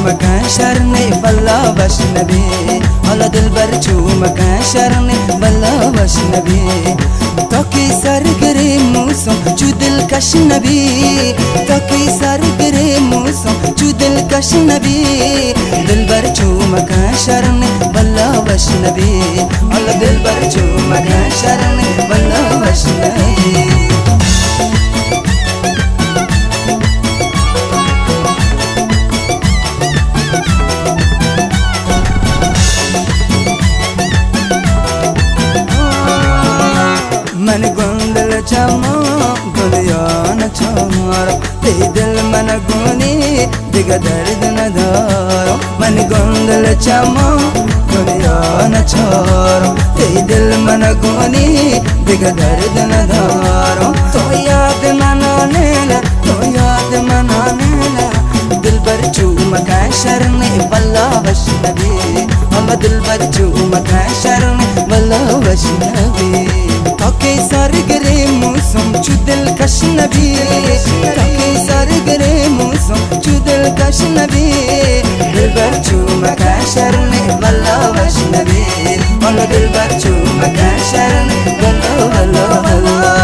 مکن شرنی بلا بشنبی حالا دلبر چو مکن شرنی بلا بشنبی تا کی سر گری موسم چو دل کش نبی تا کی سر گری موسم چو دل کش نبی دلبر چو مکن شرنی بلا بشنبی حالا دلبر چو مکن شرنی بلا بشنبی من گندل چما گلیان چمارم ای دل من گونی دیگه درد ندارم من گندل چما گلیان چمارم ای دل من گونی دیگه درد ندارم تو یاد من آنیلا تو یاد من آنیلا دلبر چو مکن شرنی بلا بشنبی اما دلبر چو مکن شرنی بلا بشنبی تا کی سر گری موسم چو دل کش نبی تا کی سر گری موسم چو دل کش نبی دلبر چو مکن شرنی بلا بشنبی اما دلبر چو مکن شرنی بلا بلا بلا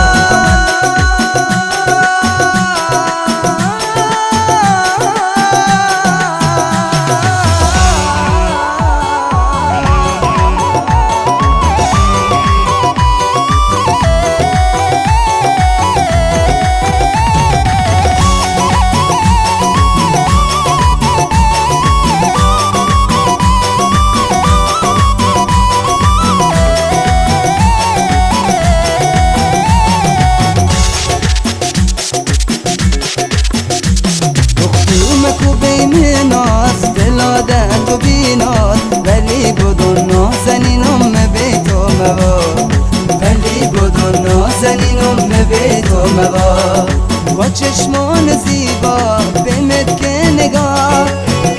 ناز دلادن تو بیناد ولی بدون نازنینم به تو مواد ولی بدون نازنینم به تو مواد با چشمان زیبا بمد که نگاه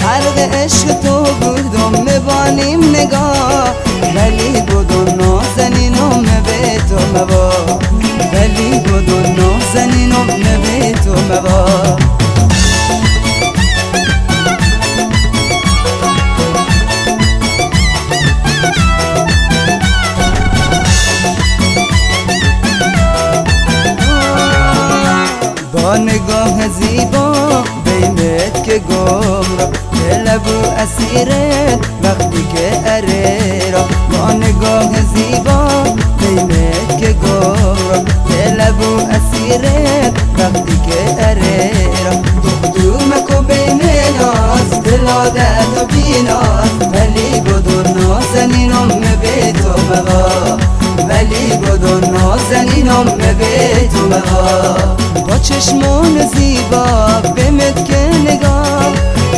حرق عشق تو بودم مبانیم نگاه ولی بدون نازنینم به تو مواد ولی بدون نازنینم به تو مواد با نگاه زیبا بیمت که گم را دلبو اسیرت وقتی که اره را با نگاه زیبا بیمت که گم را دلبو اسیرت وقتی که اره را دختومکو بیمناز دلادت و بیناز ولی بدون نازنینم به تو موا ولی بدون نازنینم به تو موا با چشمان زیبا بمد که نگاه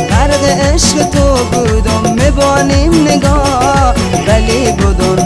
غرق عشق تو بودم مبانیم نگاه ولی بدون